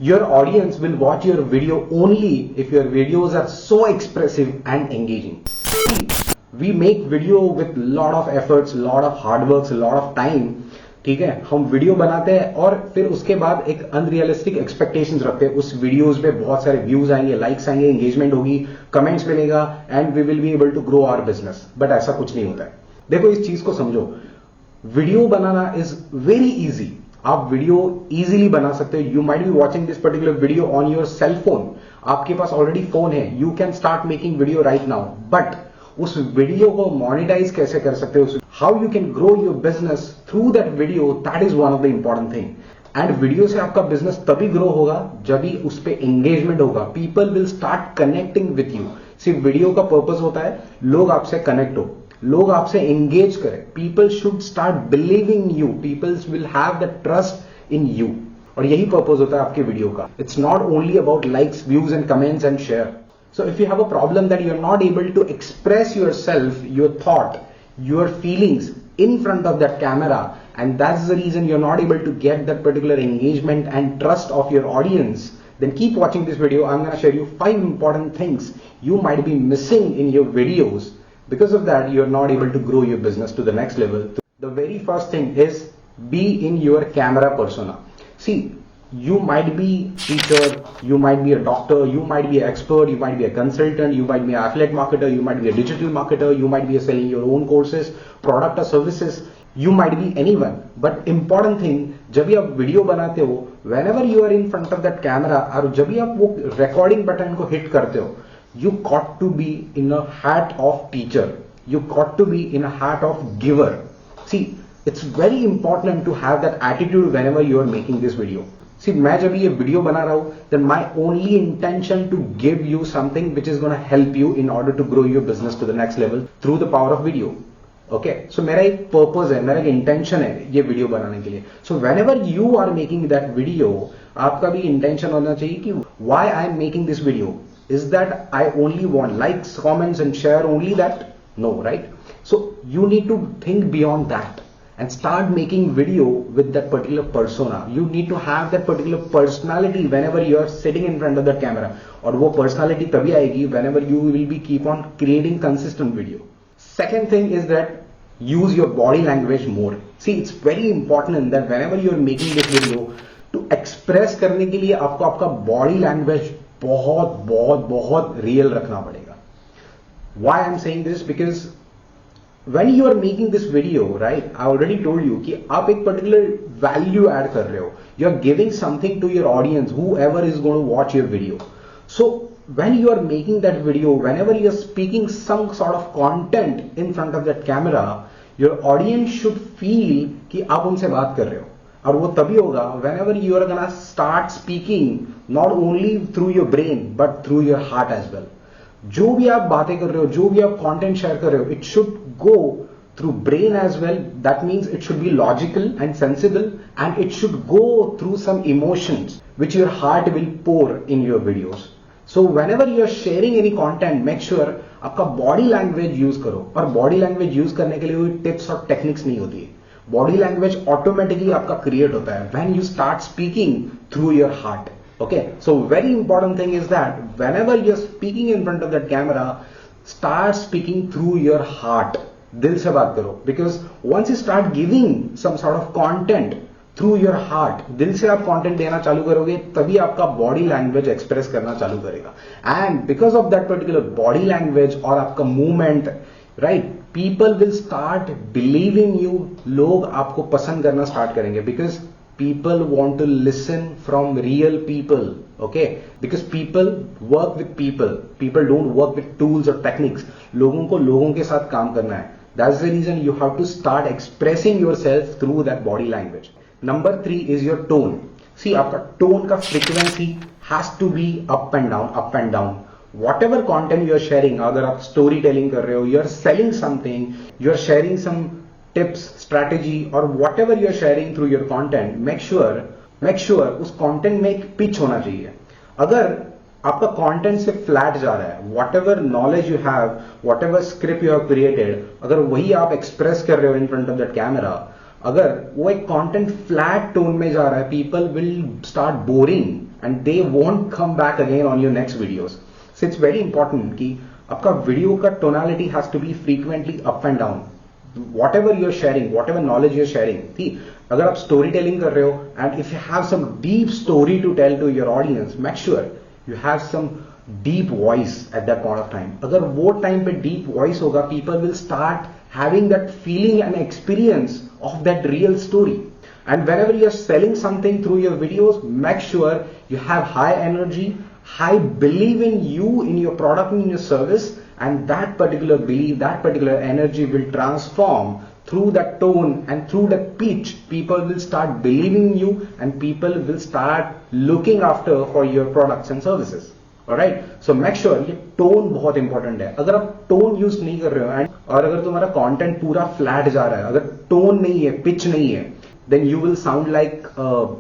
Your audience will watch your video only if your videos are so expressive and engaging. We make video with lot of efforts, lot of hard works, lot of time. ठीक है, हम video बनाते हैं और फिर उसके बाद एक अनरियलिस्टिक एक्सपेक्टेशंस रखते हैं. उस वीडियोस पे बहुत सारे व्यूज आएंगे, लाइक्स आएंगे, एंगेजमेंट होगी, कमेंट्स मिलेगा and we will be able to grow our business. But ऐसा कुछ नहीं होता है. देखो इस चीज को समझो, वीडियो बनाना इज वेरी इजी. आप वीडियो इजीली बना सकते हो. You might be watching this particular video on your cell phone. आपके पास ऑलरेडी फोन है, you can start making video right now. But उस वीडियो को मोनेटाइज कैसे कर सकते हो, how you can grow your business through that video, that is one of the important thing. And video से आपका बिजनेस तभी ग्रो होगा जब भी उस पर एंगेजमेंट होगा. People will start connecting with you. सिर्फ वीडियो का पर्पज होता है लोग आपसे कनेक्ट हो, लोग आपसे एंगेज करें. People should start believing you, people will have the trust in you. और यही पर्पज होता है आपके वीडियो का. It's not only about likes, views and comments and share. So if you have a problem that you're not able to express yourself, your thought, your feelings in front of that camera, and that's the reason you're not able to get that particular engagement and trust of your audience, then keep watching this video. I'm going to share you 5 important things you might be missing in your videos. Because of that, you're not able to grow your business to the next level. The very first thing is be in your camera persona. See, you might be teacher, you might be a doctor, you might be an expert, you might be a consultant, you might be an affiliate marketer, you might be a digital marketer, you might be selling your own courses, product or services, you might be anyone. But important thing, जब भी आप video बनाते हो, whenever you are in front of that camera, और जब भी आप वो recording button को hit करते हो, you got to be in a hat of teacher, you got to be in a hat of giver. See, it's very important to have that attitude whenever you are making this video. See, मैं जब ये video बना रहा हूं, then my only intention to give you something which is going to help you in order to grow your business to the next level through the power of video. Okay, so मेरा एक purpose है, मेरा एक intention है ये video बनाने के लिए. So whenever you are making that video, आपका भी इंटेंशन होना चाहिए कि why I am making this video. Is that I only want likes, comments and share only that? No, right? So you need to think beyond that and start making video with that particular persona. You need to have that particular personality whenever you are sitting in front of that camera. और वो personality तभी आएगी whenever you will be keep on creating consistent video. Second thing is that use your body language more. See, it's very important that whenever you are making this video, to express करने के लिए आपको आपका body language बहुत बहुत बहुत real रखना पड़ेगा. Why I'm saying this? Because when you are making this video, right, I already told you कि आप एक particular value add कर रहे हो. You are giving something to your audience, whoever is going to watch your video. So when you are making that video, whenever you are speaking some sort of content in front of that camera, your audience should feel कि आप उनसे बात कर रहे हो. और वो तभी होगा whenever you are gonna start speaking not only through your brain but through your heart as well. जो भी आप बातें कर रहे हो, जो भी आप कंटेंट शेयर कर रहे हो, it should go through brain as well. That means it should be logical and sensible and it should go through some emotions which your heart will pour in your videos. So whenever you are sharing any content, make sure आपका body language use करो. और body language use करने के लिए कोई tips और techniques नहीं होती है. बॉडी लैंग्वेज ऑटोमेटिकली आपका क्रिएट होता है when you start speaking through your heart. Okay, so very important thing is that whenever you're speaking in front of that camera, start speaking through your heart. दिल से बात करो. Because once you start giving some sort of content through your heart, दिल से आप content देना चालू करोगे, तभी आपका body language express करना चालू करेगा. And because of that particular body language और आपका movement, right, people will start believing you. लोग आपको पसंद करना start करेंगे because people want to listen from real people. Okay, because people work with people. People don't work with tools or techniques. लोगों को लोगों के साथ काम करना है. That's the reason you have to start expressing yourself through that body language. Number 3 is your tone. See, आपका tone का frequency has to be up and down, up and down. Whatever content you are sharing, अगर आप story telling कर रहे हो, you are selling something, you are sharing some tips, strategy or whatever you are sharing through your content, make sure उस content में एक pitch होना चाहिए. अगर आपका content से flat जा रहा है, whatever knowledge you have, whatever script you have created, अगर वही आप express कर रहे हो in front of that camera, अगर वो एक content flat tone में जा रहा है, people will start boring and they won't come back again on your next videos. So it's very important कि आपका वीडियो का tonality has to be frequently up and down. Whatever you're sharing, whatever knowledge you're sharing, ठीक, अगर आप story telling कर रहे हो and if you have some deep story to tell to your audience, make sure you have some deep voice at that point of time. अगर वो time पे deep voice होगा, people will start having that feeling and experience of that real story. And whenever you're selling something through your videos, make sure you have high energy, high belief in you, in your product, in your service, and that particular belief, that particular energy will transform through that tone and through that pitch. People will start believing in you and people will start looking after for your products and services. Alright, so make sure ये tone बहुत important है. अगर आप tone use नहीं कर रहे हो and और अगर तुम्हारा content पूरा flat जा रहा है, अगर tone नहीं है, pitch नहीं है, then you will sound like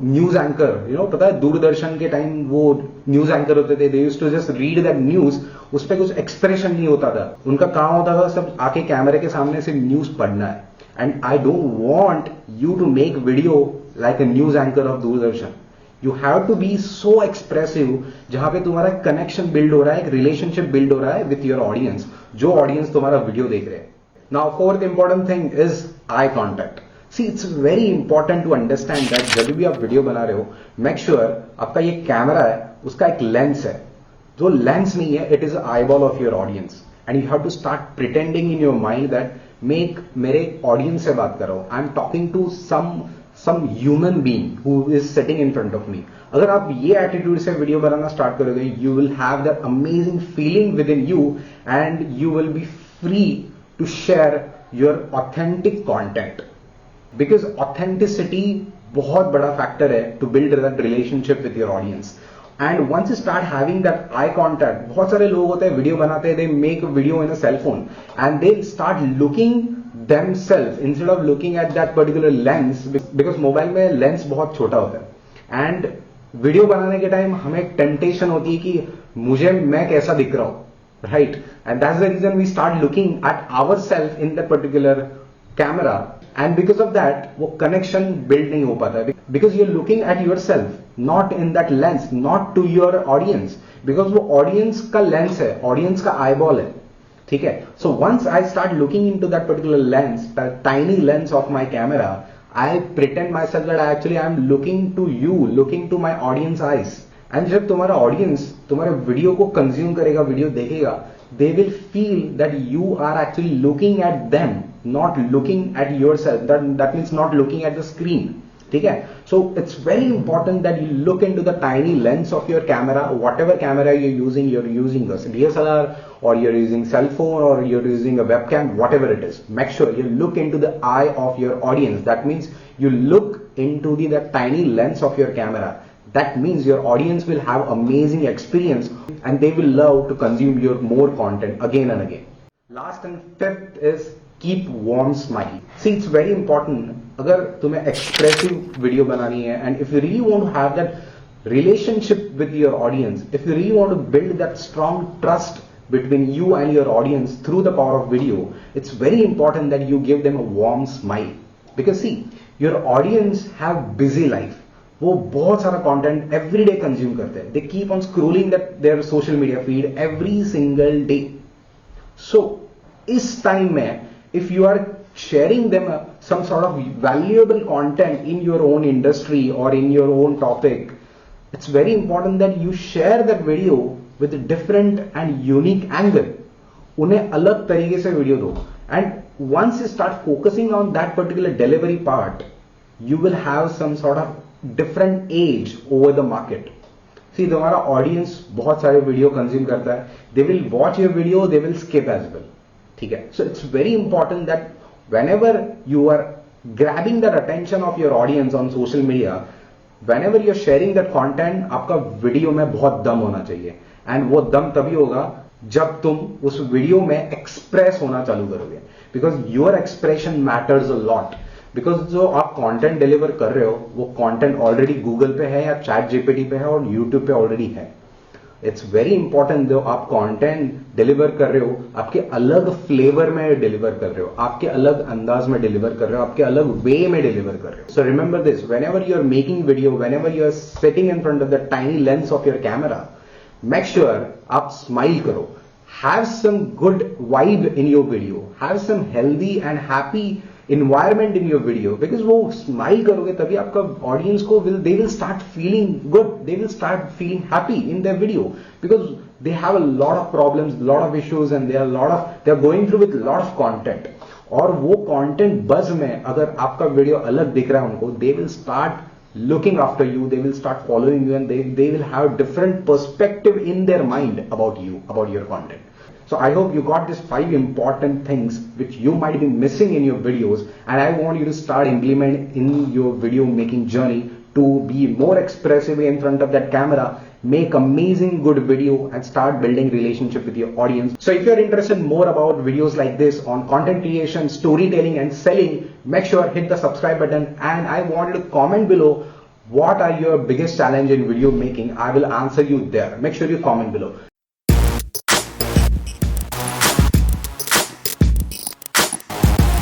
news anchor. You know, पता है दूरदर्शन के टाइम वो न्यूज एंकर होते थे, they used to just read that news, उस पर कुछ एक्सप्रेशन नहीं होता था, उनका काम होता था सब आके कैमरे के सामने से न्यूज पढ़ना है. And I don't want you to make video like a news anchor of Doordarshan. You have to be so expressive जहां पे तुम्हारा कनेक्शन बिल्ड हो रहा है, एक रिलेशनशिप बिल्ड हो रहा है विथ योर ऑडियंस, जो ऑडियंस तुम्हारा वीडियो देख रहे हैं. Now fourth important thing is eye contact. See it's very important to understand that जब भी आप वीडियो बना रहे हो, मेक श्योर आपका ये कैमरा है उसका एक लेंस है. जो लेंस नहीं है, it is eyeball of your audience and you have to start pretending in your mind that मेरे ऑडियंस से बात कर रहा हूं, I am talking to some human being who is sitting in front of me. अगर आप ये attitude से वीडियो बनाना स्टार्ट करोगे, you will have that amazing feeling within you and you will be free to share your authentic content, because authenticity बहुत बड़ा factor है to build that relationship with your audience. And once you start having that eye contact, बहुत सारे लोग होते हैं video बनाते हैं, they make a video in a cell phone and they start looking themselves instead of looking at that particular lens, because mobile में lens बहुत छोटा होता है एंड वीडियो बनाने के टाइम हमें एक टेम्पटेशन होती है कि मैं कैसा दिख रहा हूं, right? And that's the reason we start looking at ourself in that particular camera and because of that वो कनेक्शन बिल्ड नहीं हो पाता, because you are looking at yourself, not in that lens, not to your audience, because वो audience का lens है, audience का eyeball है. ठीक है. So once I start looking into that particular lens, that tiny lens of my camera, I pretend myself that I am looking to you, looking to my audience eyes. And जब तुम्हारा audience तुम्हारे video को consume करेगा, video देखेगा, they will feel that you are actually looking at them, not looking at yourself. That means not looking at the screen. ठीक है. So it's very important that you look into the tiny lens of your camera, whatever camera you're using a DSLR or you're using cell phone or you're using a webcam, whatever it is. Make sure you look into the eye of your audience. That means you look into the tiny lens of your camera. That means your audience will have amazing experience and they will love to consume your more content again and again. Last and fifth is keep warm smile. See, it's very important. अगर तुम्हें expressive video बनानी है and if you really want to have that relationship with your audience, if you really want to build that strong trust between you and your audience through the power of video, it's very important that you give them a warm smile. Because see, your audience have busy life. वो बहुत सारा content every day consume करते हैं. They keep on scrolling their social media feed every single day. So इस time में if you are sharing them some sort of valuable content in your own industry or in your own topic, it's very important that you share that video with a different and unique angle. उन्हें अलग तरीके से video दो. And once you start focusing on that particular delivery part, you will have some sort of different edge over the market. See, तुम्हारा audience बहुत सारे video consume करता है. They will watch your video, they will skip as well. ठीक है. So it's very important that whenever you are grabbing that attention of your audience on social media, whenever you're sharing that content, आपका video में बहुत दम होना चाहिए. And वो दम तभी होगा जब तुम उस वीडियो में एक्सप्रेस होना चालू करोगे, because your expression matters a lot. Because जो आप कंटेंट डिलीवर कर रहे हो वो कंटेंट ऑलरेडी गूगल पे है या चैट जीपीटी पे है और यूट्यूब पे ऑलरेडी है. इट्स वेरी इंपॉर्टेंट जो आप कंटेंट डिलीवर कर रहे हो आपके अलग फ्लेवर में डिलीवर कर रहे हो, आपके अलग अंदाज में डिलीवर कर रहे हो, आपके अलग वे में डिलीवर कर रहे हो. So remember this, whenever you are making video, whenever you are sitting in front of the tiny lens of your camera, make sure आप स्माइल करो. Have some good vibe in your video. Have some healthy and happy environment in your video. Because वो smile करोगे तभी आपका audience को they will start feeling good. They will start feeling happy in their video. Because they have a lot of problems, lot of issues, and they are going through with a lot of content. और वो content buzz में अगर आपका video अलग दिख रहा है उनको, they will start looking after you, they will start following you, and they will have different perspective in their mind about you, about your content. So I hope you got these 5 important things which you might be missing in your videos, and I want you to start implement in your video making journey to be more expressive in front of that camera, make amazing good video, and start building relationship with your audience. So if you're interested more about videos like this on content creation, storytelling, and selling, make sure hit the subscribe button, and I want you to comment below what are your biggest challenge in video making. I will answer you there. Make sure you comment below.